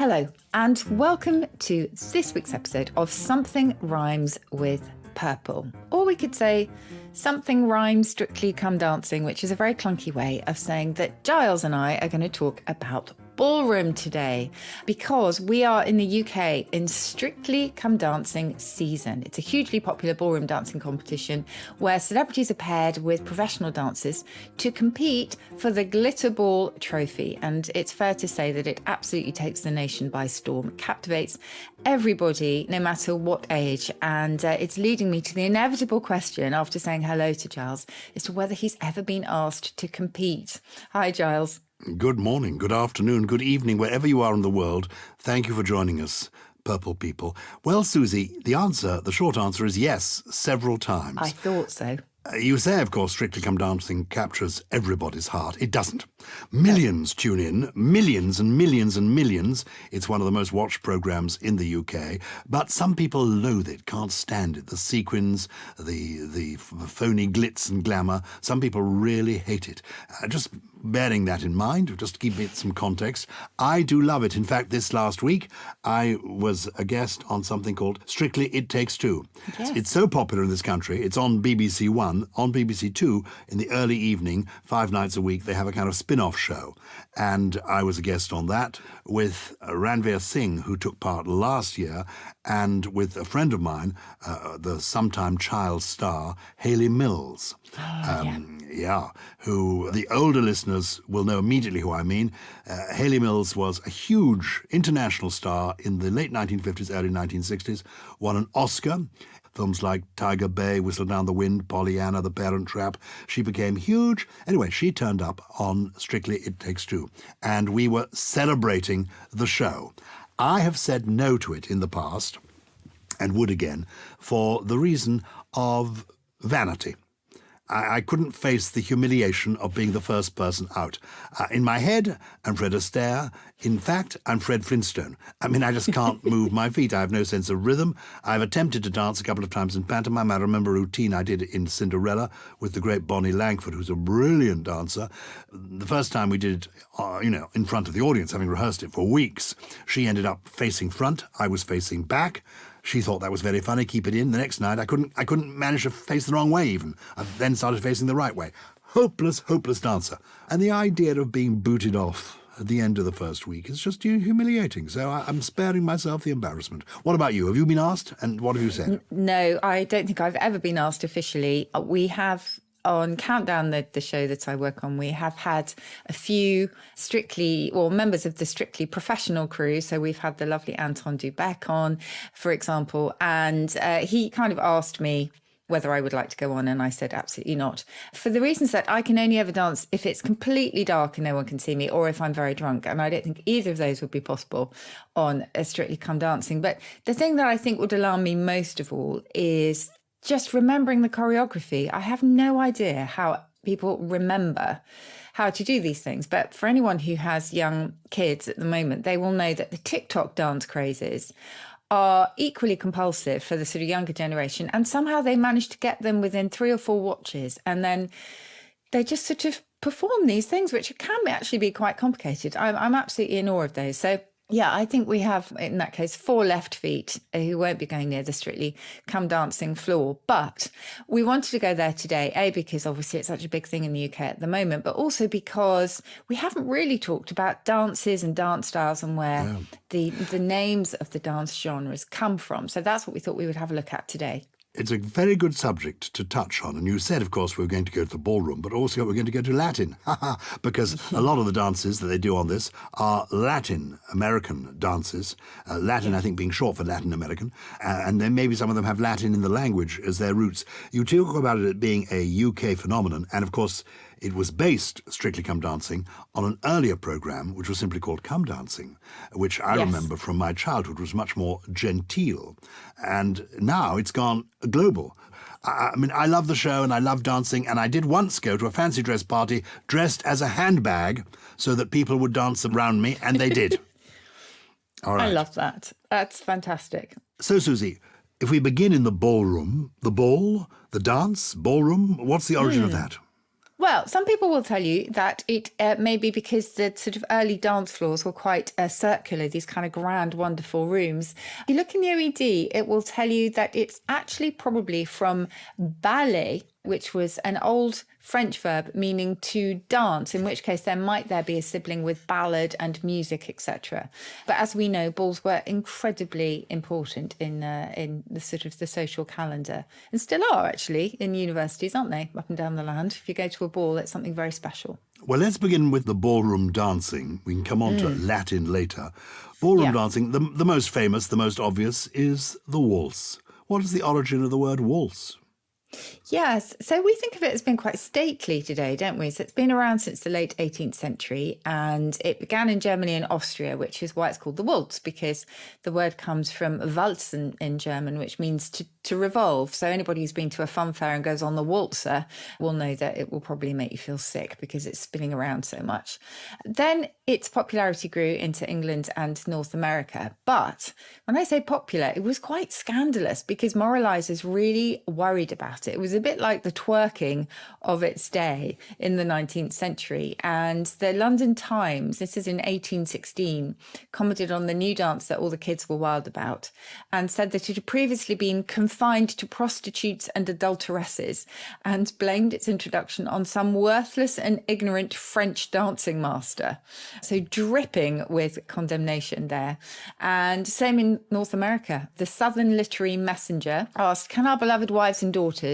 Hello, and welcome to this week's episode of Something Rhymes with Purple. Or we could say Something Rhymes Strictly Come Dancing, which is a very clunky way of saying that Gyles and I are going to talk about ballroom today because we are in the UK in Strictly Come Dancing season. It's a hugely popular ballroom dancing competition where celebrities are paired with professional dancers to compete for the Glitter Ball trophy. And it's fair to say that it absolutely takes the nation by storm. It captivates everybody, no matter what age. And it's leading me to the inevitable question after saying hello to Gyles as to whether he's ever been asked to compete. Hi, Gyles. Good morning, good afternoon, good evening, wherever you are in the world. Thank you for joining us, Purple people. Well, Susie, the short answer is yes, several times. I thought so. You say, of course, Strictly Come Dancing captures everybody's heart. It doesn't. Millions tune in, millions and millions and millions. It's one of the most watched programmes in the UK. But some people loathe it, can't stand it. The sequins, the phony glitz and glamour. Some people really hate it. Just bearing that in mind, just to give it some context, I do love it. In fact, this last week, I was a guest on something called Strictly It Takes Two. Yes. It's so popular in this country. It's on BBC One, on BBC Two in the early evening, 5 nights a week. They have a kind of spin-off show. And I was a guest on that with Ranveer Singh, who took part last year, and with a friend of mine, the sometime child star, Hayley Mills. Who the older listeners will know immediately who I mean. Hayley Mills was a huge international star in the late 1950s, early 1960s, won an Oscar. Films like Tiger Bay, Whistle Down the Wind, Pollyanna, The Parent Trap. She became huge. Anyway, she turned up on Strictly It Takes Two, and we were celebrating the show. I have said no to it in the past, and would again, for the reason of vanity. I couldn't face the humiliation of being the first person out. In my head, I'm Fred Astaire. In fact, I'm Fred Flintstone. I mean, I just can't move my feet. I have no sense of rhythm. I've attempted to dance a couple of times in pantomime. I remember a routine I did in Cinderella with the great Bonnie Langford, who's a brilliant dancer. The first time we did it, in front of the audience, having rehearsed it for weeks, she ended up facing front. I was facing back. She thought that was very funny, keep it in. The next night, I couldn't manage to face the wrong way even. I then started facing the right way. Hopeless, hopeless dancer. And the idea of being booted off at the end of the first week is just humiliating. So I'm sparing myself the embarrassment. What about you? Have you been asked? And what have you said? No, I don't think I've ever been asked officially. We have... On Countdown, the show that I work on, we have had a few members of the Strictly professional crew. So we've had the lovely Anton Dubek on, for example, and he kind of asked me whether I would like to go on, and I said absolutely not. For the reasons that I can only ever dance if it's completely dark and no one can see me, or if I'm very drunk, and I don't think either of those would be possible on a Strictly Come Dancing. But the thing that I think would alarm me most of all is just remembering the choreography. I have no idea how people remember how to do these things. But for anyone who has young kids at the moment, they will know that the TikTok dance crazes are equally compulsive for the sort of younger generation. And somehow they manage to get them within 3 or 4 watches. And then they just sort of perform these things, which can actually be quite complicated. I'm absolutely in awe of those. So yeah, I think we have, in that case, 4 left feet who won't be going near the Strictly Come Dancing floor. But we wanted to go there today, A, because obviously it's such a big thing in the UK at the moment, but also because we haven't really talked about dances and dance styles and where the names of the dance genres come from. So that's what we thought we would have a look at today. It's a very good subject to touch on. And you said, of course, we were going to go to the ballroom, but also we're going to go to Latin. Because a lot of the dances that they do on this are Latin American dances. Latin, I think, being short for Latin American. And then maybe some of them have Latin in the language as their roots. You talk about it being a UK phenomenon. And, of course, it was based, Strictly Come Dancing, on an earlier programme, which was simply called Come Dancing, which I remember from my childhood was much more genteel. And now it's gone global. I mean, I love the show and I love dancing, and I did once go to a fancy dress party dressed as a handbag so that people would dance around me, and they did. All right. I love that. That's fantastic. So, Susie, if we begin in the ballroom, the ball, the dance, ballroom, what's the origin of that? Well, some people will tell you that it may be because the sort of early dance floors were quite circular, these kind of grand, wonderful rooms. If you look in the OED, it will tell you that it's actually probably from ballet, which was an old French verb meaning to dance, in which case there be a sibling with ballad and music, etc. But as we know, balls were incredibly important in the sort of the social calendar, and still are actually in universities, aren't they, up and down the land? If you go to a ball, it's something very special. Well, let's begin with the ballroom dancing. We can come on to Latin later. Ballroom dancing, the most famous, the most obvious, is the waltz. What is the origin of the word waltz? Yes, so we think of it as being quite stately today, don't we? So it's been around since the late 18th century, and it began in Germany and Austria, which is why it's called the waltz, because the word comes from waltzen in German, which means to revolve. So anybody who's been to a fun fair and goes on the waltzer will know that it will probably make you feel sick because it's spinning around so much. Then its popularity grew into England and North America. But when I say popular, it was quite scandalous because moralizers really worried about it. It was a bit like the twerking of its day in the 19th century. And the London Times, this is in 1816, commented on the new dance that all the kids were wild about and said that it had previously been confined to prostitutes and adulteresses and blamed its introduction on some worthless and ignorant French dancing master. So dripping with condemnation there. And same in North America. The Southern Literary Messenger asked, can our beloved wives and daughters,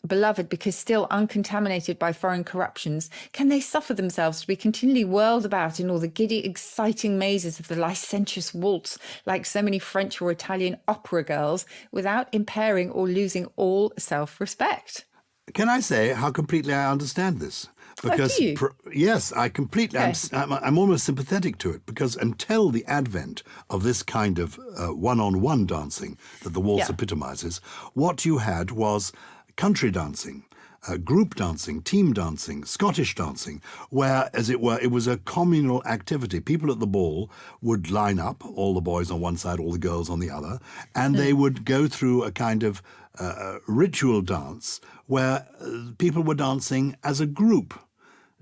beloved because still uncontaminated by foreign corruptions, can they suffer themselves to be continually whirled about in all the giddy, exciting mazes of the licentious waltz, like so many French or Italian opera girls, without impairing or losing all self-respect? Can I say how completely I understand this? Because yes, I completely. Okay. I'm almost sympathetic to it because until the advent of this kind of one-on-one dancing that the waltz epitomizes, what you had was country dancing, group dancing, team dancing, Scottish dancing, where, as it were, it was a communal activity. People at the ball would line up, all the boys on one side, all the girls on the other, and they would go through a kind of ritual dance where people were dancing as a group.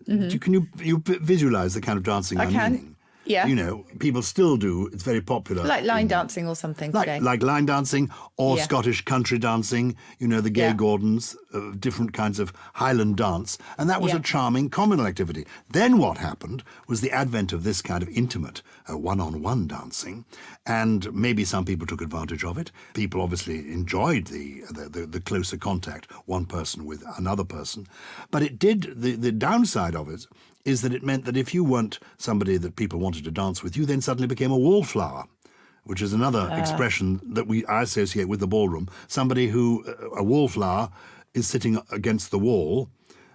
Can you visualize the kind of dancing I'm meaning? Yeah. You know, people still do. It's very popular. Like line dancing or something today. Like line dancing or Scottish country dancing, you know, the Gay Gordons, different kinds of Highland dance. And that was a charming communal activity. Then what happened was the advent of this kind of intimate one-on-one dancing. And maybe some people took advantage of it. People obviously enjoyed the closer contact, one person with another person. But it did, the downside of it is that it meant that if you weren't somebody that people wanted to dance with, you then suddenly became a wallflower, which is another expression that I associate with the ballroom. Somebody who, a wallflower, is sitting against the wall.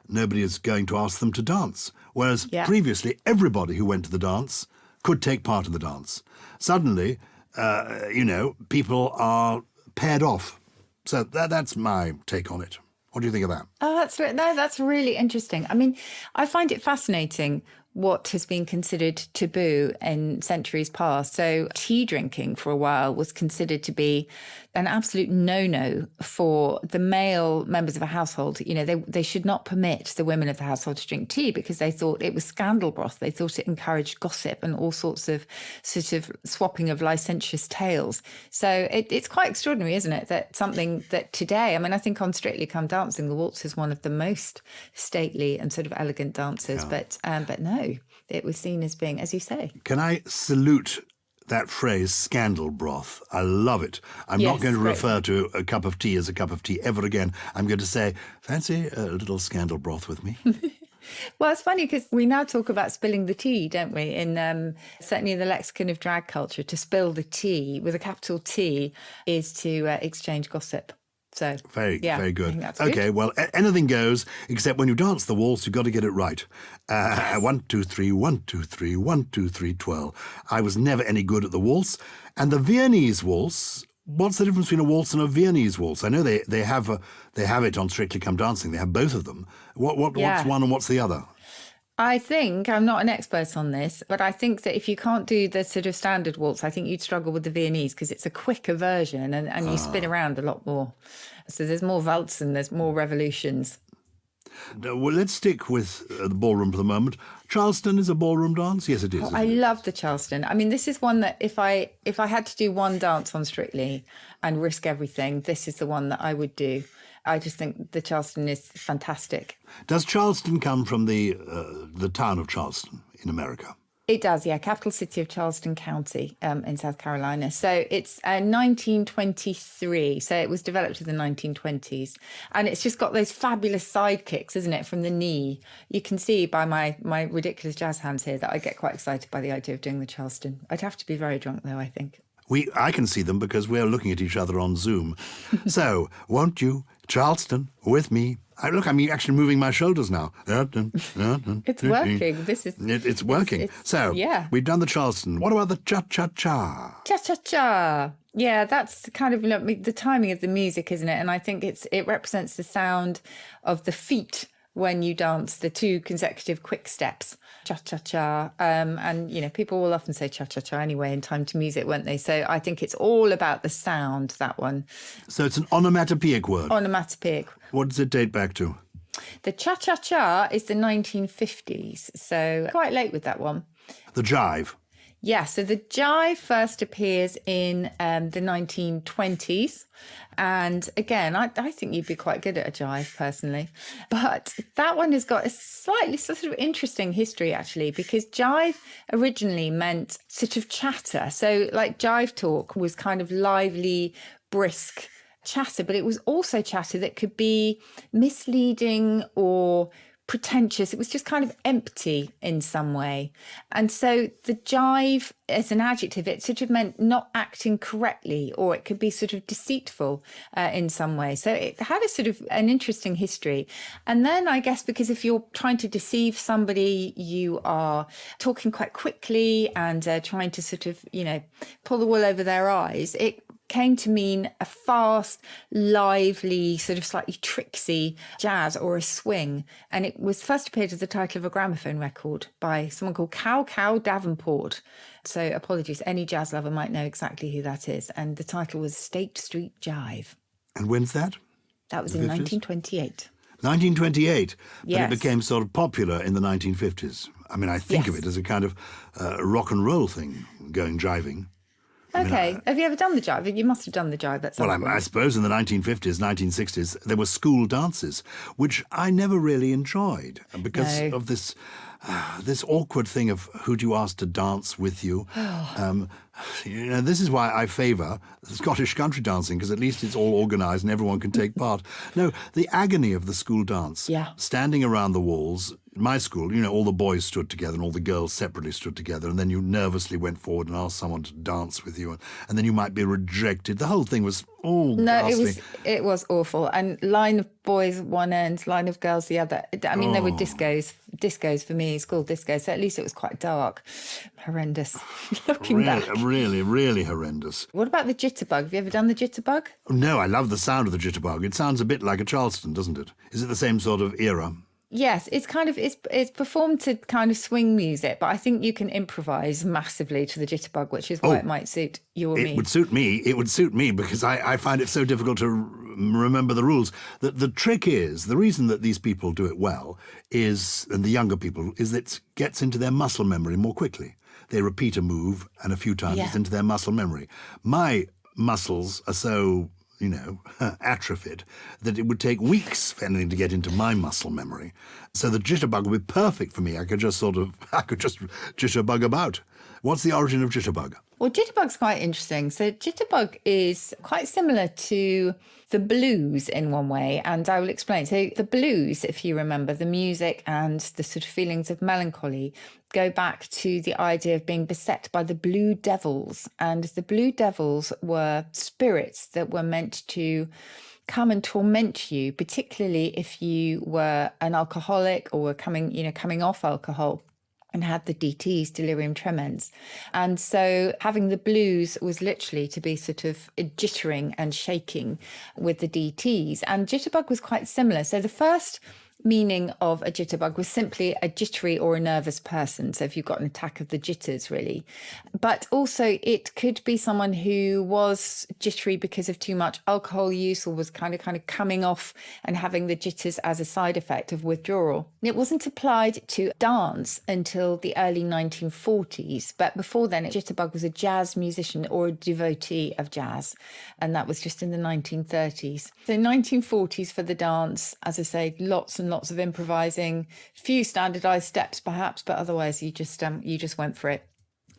Nobody is going to ask them to dance. Whereas previously, everybody who went to the dance could take part in the dance. Suddenly, people are paired off. So that's my take on it. What do you think of that? Oh, that's really interesting. I mean, I find it fascinating what has been considered taboo in centuries past. So tea drinking for a while was considered to be an absolute no-no for the male members of a household. You know, they should not permit the women of the household to drink tea because they thought it was scandal broth. They thought it encouraged gossip and all sorts of sort of swapping of licentious tales. So it's quite extraordinary, isn't it, that something that today, I mean, I think on Strictly Come Dancing, the waltz is one of the most stately and sort of elegant dances, but no, it was seen as being, as you say. Can I salute that phrase, scandal broth? I love it. I'm not going to refer to a cup of tea as a cup of tea ever again. I'm going to say, fancy a little scandal broth with me? Well, it's funny because we now talk about spilling the tea, don't we? In certainly in the lexicon of drag culture, to spill the tea with a capital T is to exchange gossip. So, very good. Okay, good. Well, anything goes, except when you dance the waltz, you've got to get it right. 1, 2, 3, 1, 2, 3, 1, 2, 3, 12. I was never any good at the waltz. And the Viennese waltz, what's the difference between a waltz and a Viennese waltz? I know they have it on Strictly Come Dancing. They have both of them. What's one and what's the other? I think, I'm not an expert on this, but I think that if you can't do the sort of standard waltz, I think you'd struggle with the Viennese because it's a quicker version and you spin around a lot more. So there's more waltz and there's more revolutions. Well, let's stick with the ballroom for the moment. Charleston is a ballroom dance? Yes, it is. I love the Charleston. I mean, this is one that if I had to do one dance on Strictly and risk everything, this is the one that I would do. I just think the Charleston is fantastic. Does Charleston come from the town of Charleston in America? It does, yeah. Capital city of Charleston County in South Carolina. So it's 1923. So it was developed in the 1920s. And it's just got those fabulous side kicks, isn't it, from the knee. You can see by my ridiculous jazz hands here that I get quite excited by the idea of doing the Charleston. I'd have to be very drunk, though, I think. I can see them because we're looking at each other on Zoom. So, won't you, Charleston, with me? I'm actually moving my shoulders now. It's working. It's working. So, yeah. We've done the Charleston. What about the cha-cha-cha? Cha-cha-cha. Yeah, that's kind of the timing of the music, isn't it? And I think it represents the sound of the feet when you dance the two consecutive quick steps, cha-cha-cha. And, people will often say cha-cha-cha anyway in time to music, won't they? So I think it's all about the sound, that one. So it's an onomatopoeic word? Onomatopoeic. What does it date back to? The cha-cha-cha is the 1950s, so quite late with that one. The jive? Yeah, so the jive first appears in the 1920s. And again, I think you'd be quite good at a jive, personally. But that one has got a slightly sort of interesting history, actually, because jive originally meant sort of chatter. So like jive talk was kind of lively, brisk chatter, but it was also chatter that could be misleading or pretentious. It was just kind of empty in some way. And so the jive as an adjective, it sort of meant not acting correctly, or it could be sort of deceitful in some way. So it had a sort of an interesting history. And then I guess because if you're trying to deceive somebody, you are talking quite quickly and trying to sort of, pull the wool over their eyes, it came to mean a fast, lively, sort of slightly tricksy jazz or a swing. And it was first appeared as the title of a gramophone record by someone called Cow Davenport. So apologies, any jazz lover might know exactly who that is. And the title was State Street Jive. And when's that? That was in 1928. 1928, yes. But it became sort of popular in the 1950s. I mean, I think of it as a kind of rock and roll thing, going jiving. Okay. Have you ever done the jive? You must have done the jive at some point. Well, I suppose in the 1950s, 1960s, there were school dances, which I never really enjoyed because of this awkward thing of who do you ask to dance with you. This is why I favour Scottish country dancing, because at least it's all organised and everyone can take part. No, the agony of the school dance, standing around the walls. In my school, all the boys stood together and all the girls separately stood together, and then you nervously went forward and asked someone to dance with you, and then you might be rejected. The whole thing was ghastly. It was awful. And line of boys one end, line of girls the other. I mean, there were discos for me, school discos, so at least it was quite dark. Horrendous. Looking back. Really, really horrendous. What about the jitterbug? Have you ever done the jitterbug? No, I love the sound of the jitterbug. It sounds a bit like a Charleston, doesn't it? Is it the same sort of era? Yes, it's kind of it's performed to kind of swing music, but I think you can improvise massively to the jitterbug, which is why it might suit you or me. It would suit me because I find it so difficult to remember the rules. The trick is, the reason that these people do it well is, and the younger people, is that it gets into their muscle memory more quickly. They repeat a move and a few times it's into their muscle memory. My muscles are so atrophied that it would take weeks for anything to get into my muscle memory. So the jitterbug would be perfect for me. I could just jitterbug about. What's the origin of jitterbug? Well, jitterbug's quite interesting. So jitterbug is quite similar to the blues in one way, and I will explain. So the blues, if you remember, the music and the sort of feelings of melancholy go back to the idea of being beset by the blue devils. And the blue devils were spirits that were meant to come and torment you, particularly if you were an alcoholic or were coming off alcohol and had the DTs, delirium tremens. And so having the blues was literally to be sort of jittering and shaking with the DTs. And jitterbug was quite similar. So the first meaning of a jitterbug was simply a jittery or a nervous person. So if you've got an attack of the jitters, really. But also it could be someone who was jittery because of too much alcohol use or was kind of coming off and having the jitters as a side effect of withdrawal. It wasn't applied to dance until the early 1940s. But before then, a jitterbug was a jazz musician or a devotee of jazz. And that was just in the 1930s. So 1940s for the dance, as I say, lots and lots of improvising, few standardized steps perhaps, but otherwise you just went for it.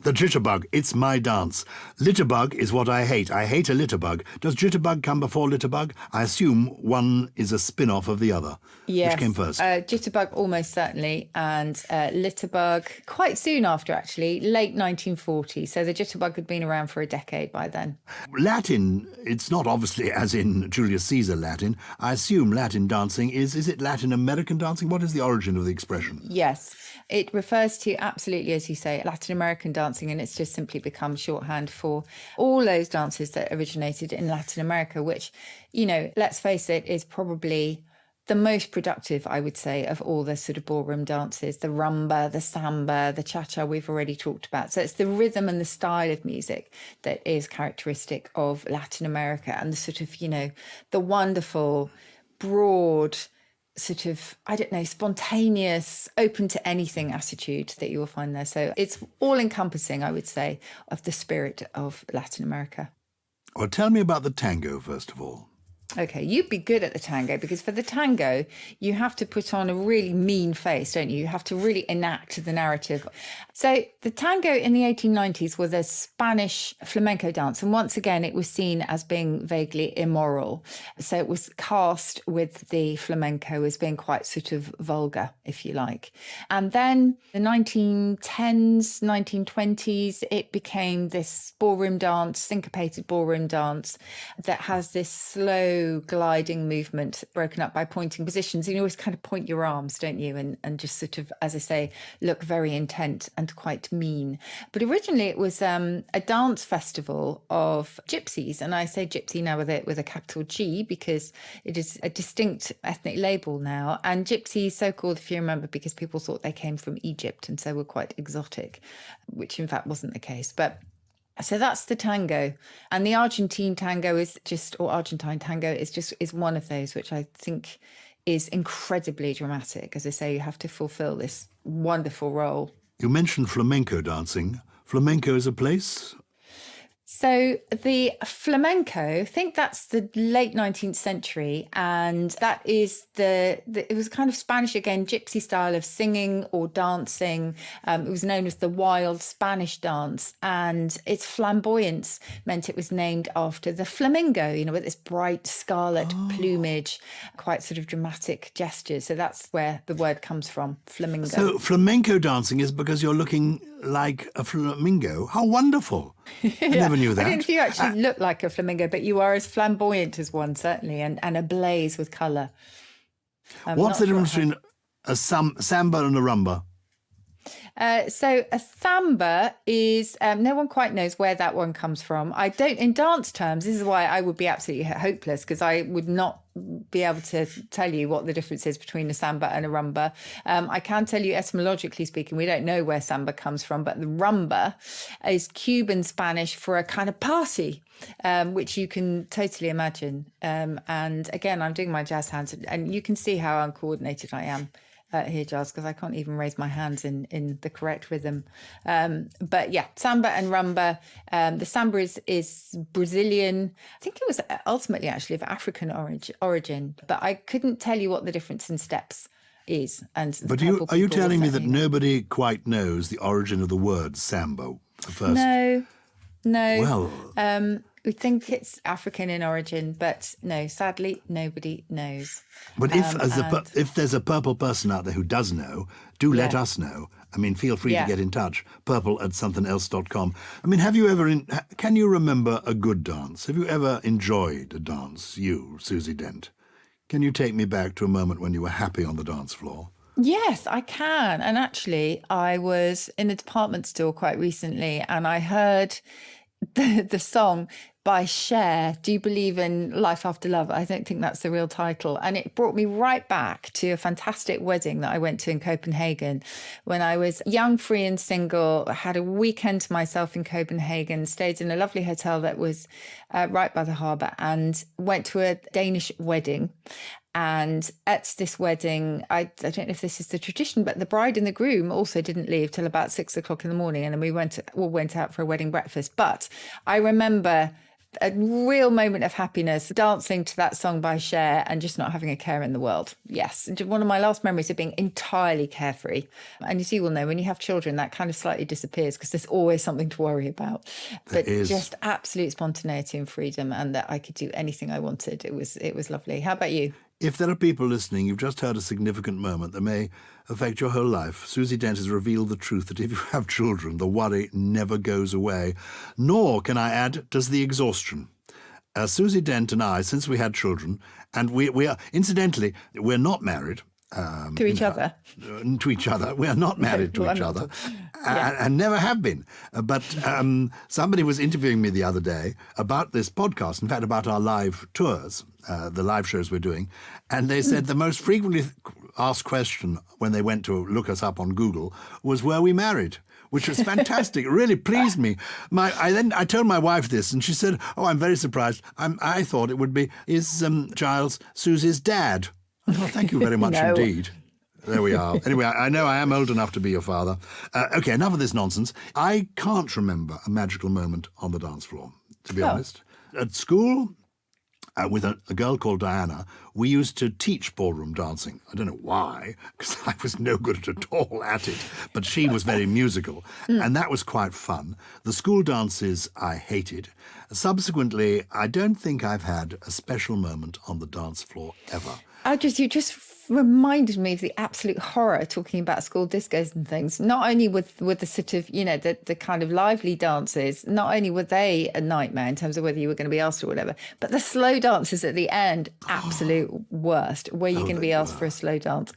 The jitterbug, it's my dance. Litterbug is what I hate. I hate a litterbug. Does jitterbug come before litterbug? I assume one is a spin-off of the other. Yes. Which came first? Jitterbug almost certainly, and litterbug quite soon after, actually, late 1940s. So the jitterbug had been around for a decade by then. Latin, it's not obviously as in Julius Caesar Latin. I assume Latin dancing is it Latin American dancing? What is the origin of the expression? Yes. It refers to, absolutely, as you say, Latin American dancing, and it's just simply become shorthand for all those dances that originated in Latin America, which, let's face it, is probably the most productive, I would say, of all the sort of ballroom dances. The rumba, the samba, the cha-cha we've already talked about. So it's the rhythm and the style of music that is characteristic of Latin America, and the sort of, the wonderful, broad, sort of, spontaneous, open to anything attitude that you will find there. So it's all encompassing, I would say, of the spirit of Latin America. Well, tell me about the tango, first of all. Okay, you'd be good at the tango, because for the tango, you have to put on a really mean face, don't you? You have to really enact the narrative. So the tango in the 1890s was a Spanish flamenco dance. And once again, it was seen as being vaguely immoral. So it was cast with the flamenco as being quite sort of vulgar, if you like. And then the 1910s, 1920s, it became this ballroom dance, syncopated ballroom dance that has this slow gliding movement broken up by pointing positions. You always kind of point your arms, don't you? And just sort of, as I say, look very intent and quite mean. But originally it was a dance festival of gypsies. And I say gypsy now with a capital G because it is a distinct ethnic label now. And gypsy, so called, if you remember, because people thought they came from Egypt and so were quite exotic, which in fact wasn't the case. But so that's the tango. And the Argentine Tango is one of those, which I think is incredibly dramatic. As I say, you have to fulfill this wonderful role. You mentioned flamenco dancing. Flamenco is a place? So the flamenco, I think that's the late 19th century, and that is it was kind of Spanish again, gypsy style of singing or dancing. It was known as the wild Spanish dance, and its flamboyance meant it was named after the flamingo, with this bright scarlet plumage, quite sort of dramatic gestures. So that's where the word comes from, flamingo. So flamenco dancing is because you're looking like a flamingo. How wonderful. I never knew that. I don't know if you actually look like a flamingo, but you are as flamboyant as one, certainly, and ablaze with colour. What's the difference between a samba and a rumba? So a samba is, no one quite knows where that one comes from. I don't, in dance terms, this is why I would be absolutely hopeless, because I would not be able to tell you what the difference is between a samba and a rumba. I can tell you, etymologically speaking, we don't know where samba comes from, but the rumba is Cuban Spanish for a kind of party, which you can totally imagine. And again, I'm doing my jazz hands, and you can see how uncoordinated I am. Here, Gyles, because I can't even raise my hands in the correct rhythm. But yeah, samba and rumba. The samba is Brazilian. I think it was ultimately actually of African origin, but I couldn't tell you what the difference in steps is. But are you telling me that nobody quite knows the origin of the word samba? The first? No. Well, we think it's African in origin, but no, sadly, nobody knows. But if there's a purple person out there who does know, do let us know. I mean, feel free to get in touch. purple@somethingelse.com. I mean, can you remember a good dance? Have you ever enjoyed a dance, you, Susie Dent? Can you take me back to a moment when you were happy on the dance floor? Yes, I can. And actually, I was in a department store quite recently, and I heard the song by Cher, Do You Believe in Life After Love? I don't think that's the real title. And it brought me right back to a fantastic wedding that I went to in Copenhagen when I was young, free and single. I had a weekend to myself in Copenhagen, stayed in a lovely hotel that was right by the harbour, and went to a Danish wedding. And at this wedding, I don't know if this is the tradition, but the bride and the groom also didn't leave till about 6 o'clock in the morning. And then we all went out for a wedding breakfast. But I remember a real moment of happiness dancing to that song by Cher and just not having a care in the world. Yes, one of my last memories of being entirely carefree. And as you will know, when you have children, that kind of slightly disappears because there's always something to worry about. But just absolute spontaneity and freedom, and that I could do anything I wanted. It was lovely. How about you? If there are people listening, you've just heard a significant moment that may affect your whole life. Susie Dent has revealed the truth that if you have children, the worry never goes away. Nor, can I add, does the exhaustion. Susie Dent and I, since we had children, and we are, incidentally, we're not married. To each other. To each other. We are not married to each other and never have been. But somebody was interviewing me the other day about this podcast, in fact, about our live tours, the live shows we're doing. And they said the most frequently asked question when they went to look us up on Google was, were we married? Which was fantastic. It really pleased me. I told my wife this, and she said, oh, I'm very surprised. I thought it would be, is Gyles Susie's dad? Oh, thank you very much indeed. There we are. Anyway, I know I am old enough to be your father. Okay, enough of this nonsense. I can't remember a magical moment on the dance floor, to be honest. At school, with a girl called Diana, we used to teach ballroom dancing. I don't know why, because I was no good at all at it, but she was very musical, and that was quite fun. The school dances I hated. Subsequently, I don't think I've had a special moment on the dance floor ever. You just reminded me of the absolute horror talking about school discos and things. Not only with the sort of, the kind of lively dances, not only were they a nightmare in terms of whether you were going to be asked or whatever, but the slow dances at the end, absolute worst, where you're going to be asked for a slow dance.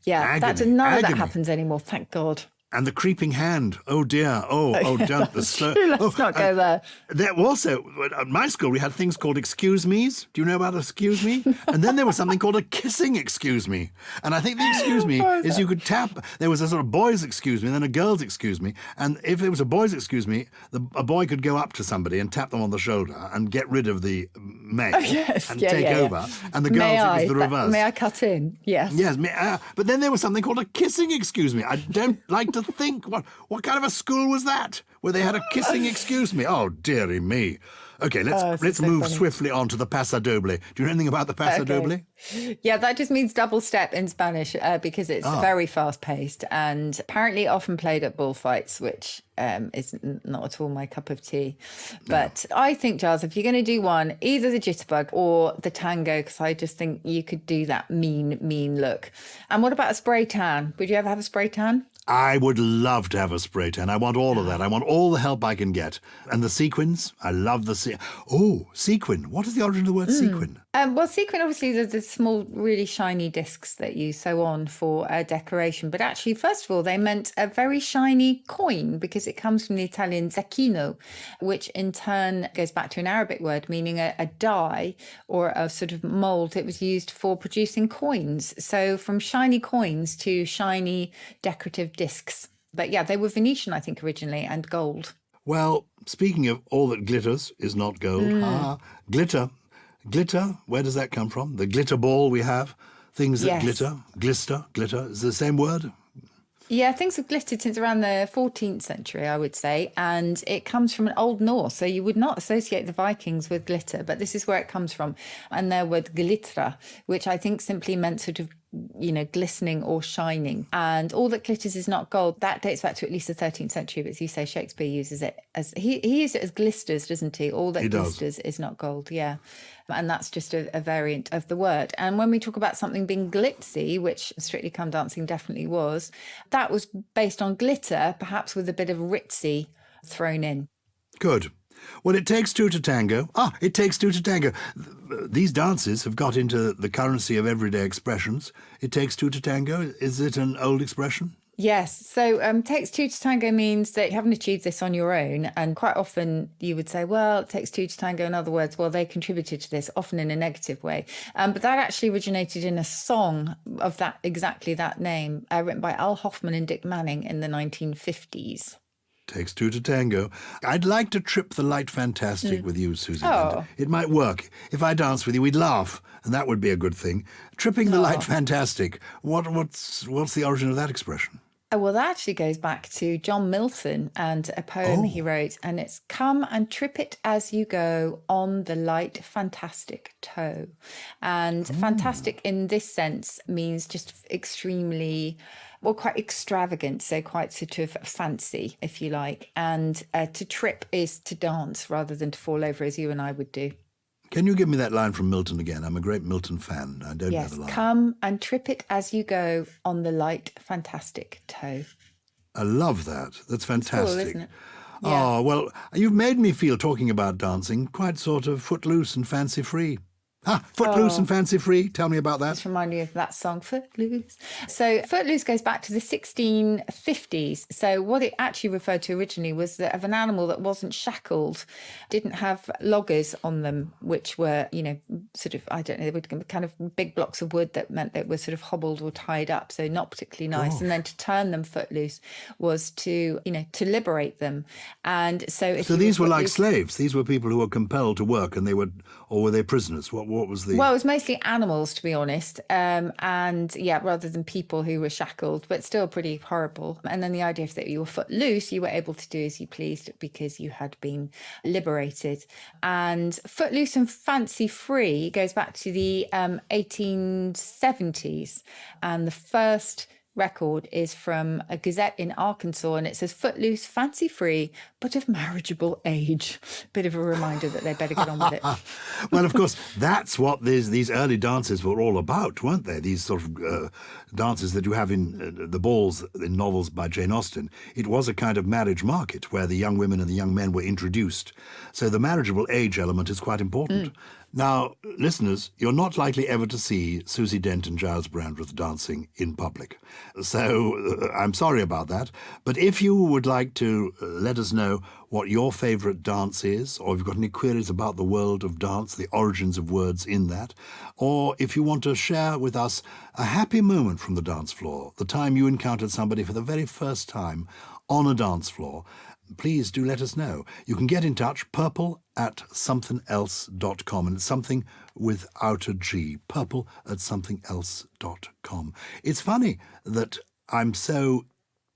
Yeah, that's none of that happens anymore, thank God. And the creeping hand. Oh, dear. Oh, don't. The slow. Let's not go there. There also, at my school, we had things called excuse me's. Do you know about excuse me? And then there was something called a kissing excuse me. And I think the excuse me is you could tap. There was a sort of boy's excuse me and then a girl's excuse me. And if it was a boy's excuse me, a boy could go up to somebody and tap them on the shoulder and get rid of the male and take over. And the girls, it was the reverse. May I cut in? Yes. Yes. But then there was something called a kissing excuse me. I don't like to think what kind of a school was that where they had a kissing excuse me. Oh, dearie me. Okay, let's move swiftly on to the paso doble. Do you know anything about the paso doble? Yeah, that just means double step in Spanish because it's very fast paced and apparently often played at bullfights, which is not at all my cup of tea. But I think, Gyles, if you're going to do one, either the jitterbug or the tango, because I just think you could do that mean look. And what about a spray tan? Would you ever have a spray tan? I would love to have a spray tan. I want all of that. I want all the help I can get. And the sequins, I love the sequin. What is the origin of the word sequin? Well, sequin, obviously, the small, really shiny discs that you sew on for decoration. But actually, first of all, they meant a very shiny coin because it comes from the Italian zecchino, which in turn goes back to an Arabic word meaning a dye or a sort of mold. It was used for producing coins. So from shiny coins to shiny decorative discs. But yeah, they were Venetian, I think, originally, and gold. Well, speaking of all that glitters is not gold, glitter, where does that come from? The glitter ball we have, things that glitter, glitter, is the same word? Yeah, things have glittered since around the 14th century, I would say, and it comes from an Old Norse, so you would not associate the Vikings with glitter, but this is where it comes from, and their word glittra, which I think simply meant sort of glistening or shining. And all that glitters is not gold. That dates back to at least the 13th century, but as you say, Shakespeare uses it as, he used it as glisters, doesn't he? All that glisters is not gold, yeah. And that's just a variant of the word. And when we talk about something being glitzy, which Strictly Come Dancing definitely was, that was based on glitter, perhaps with a bit of ritzy thrown in. Good. Well, it takes two to tango. It takes two to tango. These dances have got into the currency of everyday expressions. It takes two to tango. Is it an old expression? Yes. So takes two to tango means that you haven't achieved this on your own. And quite often you would say, well, it takes two to tango. In other words, well, they contributed to this, often in a negative way. But that actually originated in a song of that exactly that name, written by Al Hoffman and Dick Manning in the 1950s. Takes two to tango. I'd like to trip the light fantastic with you, Susie. Oh. It might work. If I danced with you, we'd laugh, and that would be a good thing. Tripping the light fantastic. What's the origin of that expression? Oh, well, that actually goes back to John Milton and a poem he wrote, and it's "Come and trip it as you go on the light fantastic toe." And fantastic in this sense means just extremely, well, quite extravagant, so quite sort of fancy, if you like. And to trip is to dance rather than to fall over, as you and I would do. Can you give me that line from Milton again? I'm a great Milton fan. I don't know the line. Come and trip it as you go on the light fantastic toe. I love that. That's fantastic. It's cool, isn't it? Yeah. Oh, well, you've made me feel, talking about dancing, quite sort of footloose and fancy-free. Footloose and fancy-free. Tell me about that. Just remind me of that song, Footloose. So Footloose goes back to the 1650s. So what it actually referred to originally was of an animal that wasn't shackled, didn't have loggers on them, which were, sort of, I don't know, they would kind of big blocks of wood that meant they were sort of hobbled or tied up. So not particularly nice. And then to turn them footloose was to liberate them. And so these were like slaves. These were people who were compelled to work, and or were they prisoners? What was the... Well, it was mostly animals, to be honest. Rather than people who were shackled, but still pretty horrible. And then the idea that you were foot loose, you were able to do as you pleased because you had been liberated. And footloose and fancy free goes back to the 1870s. And the first record is from a gazette in Arkansas, and it says "Footloose, fancy free, but of marriageable age." Bit of a reminder that they better get on with it. Well, of course, that's what these early dances were all about, weren't they? These sort of dances that you have in the balls in novels by Jane Austen. It was a kind of marriage market where the young women and the young men were introduced. So the marriageable age element is quite important. Now, listeners, you're not likely ever to see Susie Dent and Gyles Brandreth dancing in public. So I'm sorry about that. But if you would like to let us know what your favourite dance is, or if you've got any queries about the world of dance, the origins of words in that, or if you want to share with us a happy moment from the dance floor, the time you encountered somebody for the very first time on a dance floor, please do let us know. You can get in touch, purple@somethingelse.com, and it's something without a G, purple@somethingelse.com. It's funny that I'm so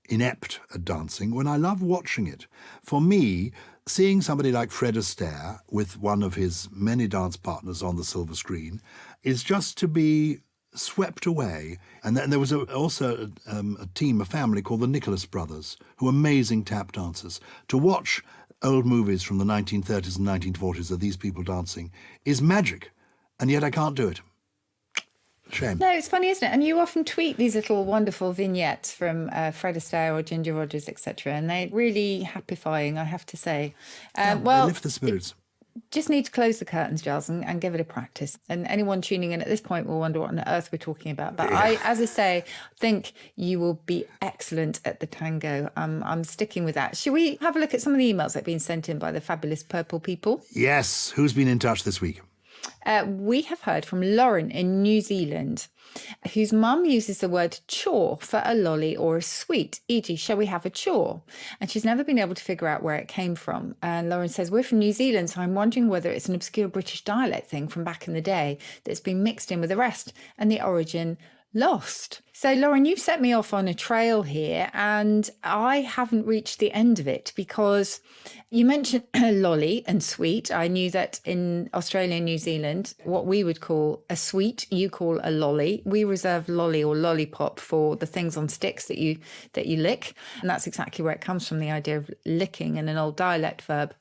inept at dancing when I love watching it. For me, seeing somebody like Fred Astaire with one of his many dance partners on the silver screen is just to be swept away. And then there was also a team, a family called the Nicholas Brothers, who were amazing tap dancers. To watch old movies from the 1930s and 1940s of these people dancing is magic, and yet I can't do it. Shame. No, it's funny, isn't it? And you often tweet these little wonderful vignettes from Fred Astaire or Ginger Rogers, etc., and they're really happifying, I have to say. They lift the spirits. Just need to close the curtains, Gyles, and give it a practice. And anyone tuning in at this point will wonder what on earth we're talking about. But as I say, think you will be excellent at the tango. I'm sticking with that. Should we have a look at some of the emails that have been sent in by the fabulous purple people? Yes. Who's been in touch this week? We have heard from Lauren in New Zealand, whose mum uses the word chore for a lolly or a sweet, e.g., shall we have a chore? And she's never been able to figure out where it came from. And Lauren says, we're from New Zealand, so I'm wondering whether it's an obscure British dialect thing from back in the day that's been mixed in with the rest and the origin lost. So, Lauren, you've set me off on a trail here, and I haven't reached the end of it because you mentioned lolly and sweet. I knew that in Australia and New Zealand, what we would call a sweet, you call a lolly. We reserve lolly or lollipop for the things on sticks that you lick. And that's exactly where it comes from, the idea of licking and an old dialect verb.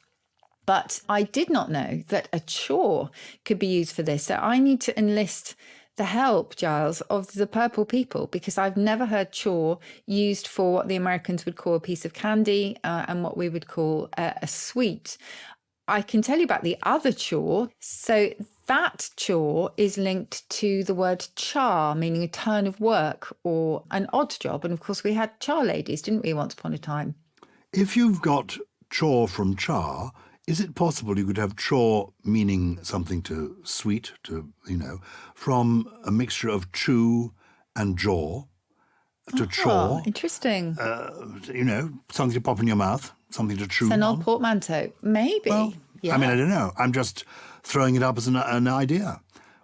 But I did not know that a chore could be used for this. So I need to enlist the help, Gyles, of the purple people, because I've never heard chore used for what the Americans would call a piece of candy and what we would call a sweet. I can tell you about the other chore. So that chore is linked to the word char, meaning a turn of work or an odd job. And of course, we had char ladies, didn't we, once upon a time? If you've got chore from char, is it possible you could have chore meaning something to sweet, from a mixture of chew and jaw to chore? Interesting. Something to pop in your mouth, something to chew It's an on. old portmanteau. Maybe. Well, yeah. I mean, I don't know. I'm just throwing it up as an idea.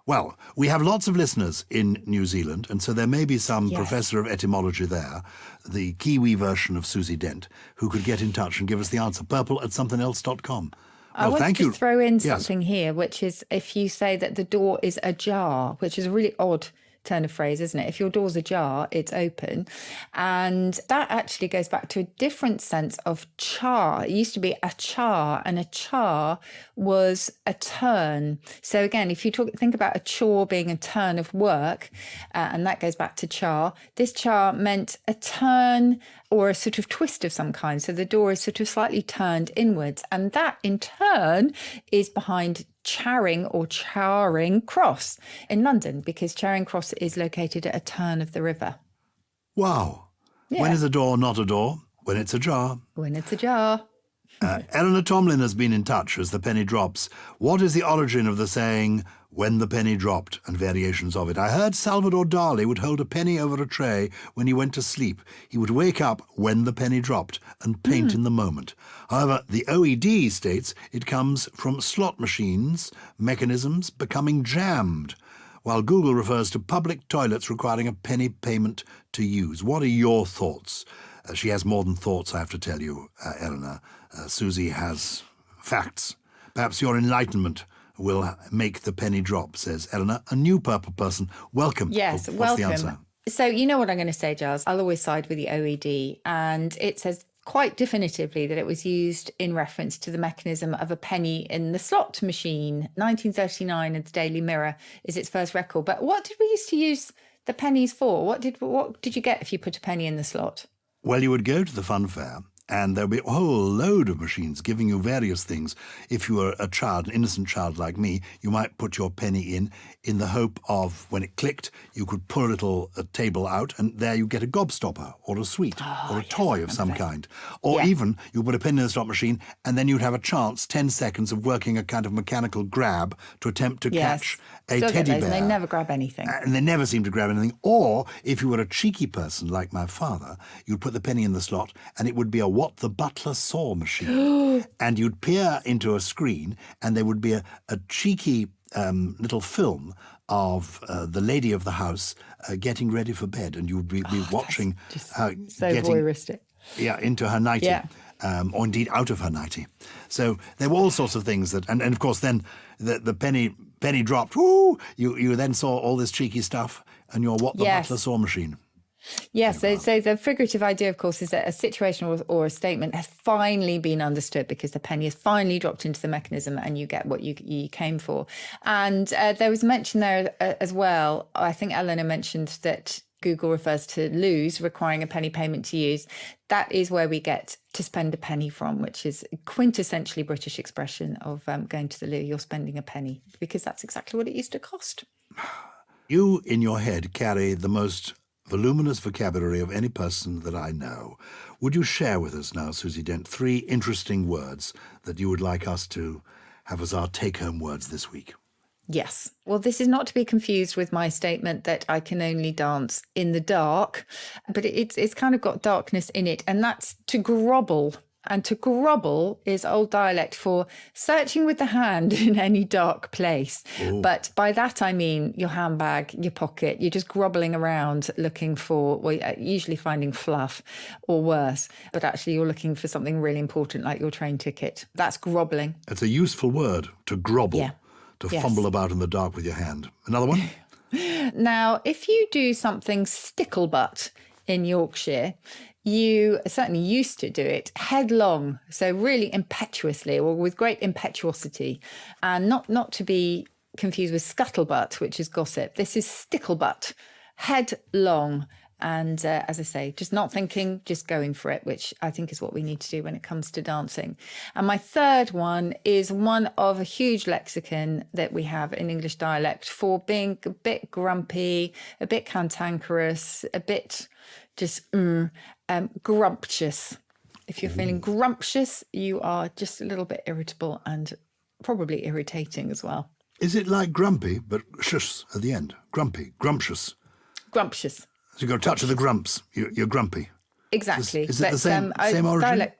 Well, we have lots of listeners in New Zealand, and so there may be some professor of etymology there, the Kiwi version of Susie Dent, who could get in touch and give us the answer. purple@somethingelse.com. I want thank to you. just throw in something here, which is if you say that the door is ajar, which is a really odd turn of phrase, isn't it? If your door's ajar, it's open. And that actually goes back to a different sense of char. It used to be a char, and a char was a turn. So again, if you think about a chore being a turn of work, and that goes back to char, this char meant a turn or a sort of twist of some kind. So the door is sort of slightly turned inwards. And that in turn is behind Charing or Charing Cross in London, because Charing Cross is located at a turn of the river. Wow. Yeah. When is a door not a door? When it's ajar. When it's ajar. Eleanor Tomlin has been in touch as the penny drops. What is the origin of the saying, when the penny dropped, and variations of it? I heard Salvador Dali would hold a penny over a tray when he went to sleep. He would wake up when the penny dropped and paint in the moment. However, the OED states it comes from slot machines, mechanisms becoming jammed, while Google refers to public toilets requiring a penny payment to use. What are your thoughts? She has more than thoughts, I have to tell you, Eleanor. Susie has facts. Perhaps your enlightenment will make the penny drop, says Eleanor. A new purple person. Welcome. Yes, What's welcome. the answer? So you know what I'm going to say, Gyles. I'll always side with the OED. And it says quite definitively that it was used in reference to the mechanism of a penny in the slot machine. 1939 at the Daily Mirror is its first record. But what did we used to use the pennies for? What did you get if you put a penny in the slot? Well, you would go to the fun fair, and there'll be a whole load of machines giving you various things. If you were a child, an innocent child like me, you might put your penny in the hope of, when it clicked, you could pull a table out, and there you get a gobstopper or a sweet or a toy of some kind. Or even you put a penny in the slot machine, and then you'd have a chance, 10 seconds of working a kind of mechanical grab to attempt to catch a teddy bear. And they never grab anything. And they never seem to grab anything. Or, if you were a cheeky person like my father, you'd put the penny in the slot, and it would be a what the butler saw machine. And you'd peer into a screen, and there would be a cheeky little film of the lady of the house getting ready for bed, and you'd be watching her so getting voyeuristic. Into her nightie. Yeah. Or indeed out of her nightie. So there were all sorts of things that, and of course then the penny dropped. Woo! You then saw all this cheeky stuff, and your what the butler saw machine. Yes, so the figurative idea, of course, is that a situation or a statement has finally been understood because the penny has finally dropped into the mechanism and you get what you came for. And there was mention there as well, I think Eleanor mentioned that Google refers to lose, requiring a penny payment to use. That is where we get to spend a penny from, which is a quintessentially British expression of going to the loo. You're spending a penny, because that's exactly what it used to cost. You, in your head, carry the most voluminous vocabulary of any person that I know. Would you share with us now, Susie Dent, 3 interesting words that you would like us to have as our take-home words this week? Yes. Well, this is not to be confused with my statement that I can only dance in the dark, but it's kind of got darkness in it, and that's to grovel. And to grovel is old dialect for searching with the hand in any dark place. Ooh. But by that, I mean your handbag, your pocket, you're just groveling around looking for, well, usually finding fluff or worse, but actually you're looking for something really important like your train ticket. That's groveling. It's a useful word, to grovel, to fumble about in the dark with your hand. Another one? Now, if you do something sticklebutt in Yorkshire, you certainly used to do it headlong, so really impetuously or with great impetuosity, and not to be confused with scuttlebutt, which is gossip. This is sticklebutt, headlong, And as I say, just not thinking, just going for it, which I think is what we need to do when it comes to dancing. And my third one is one of a huge lexicon that we have in English dialect for being a bit grumpy, a bit cantankerous, a bit just grumptious. If you're feeling grumptious, you are just a little bit irritable and probably irritating as well. Is it like grumpy, but shush at the end? Grumpy, grumptious. Grumptious. So you've got a touch of the grumps. You're grumpy. Exactly. Is it the same origin?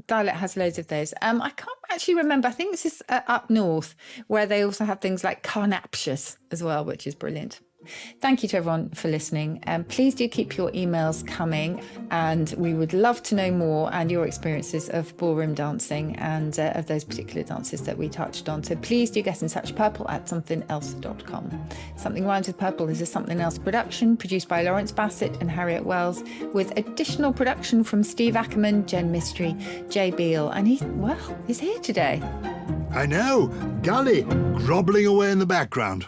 Dialect has loads of those. I can't actually remember. I think this is up north, where they also have things like carnaptious as well, which is brilliant. Thank you to everyone for listening. Please do keep your emails coming, and we would love to know more and your experiences of ballroom dancing and of those particular dances that we touched on. So please do get in touch, purple@somethingelse.com. Something Rhymes with Purple is a Something Else production produced by Lawrence Bassett and Harriet Wells, with additional production from Steve Ackerman, Jen Mystery, Jay Beale, and he's here today. I know, Gully, grobbling away in the background.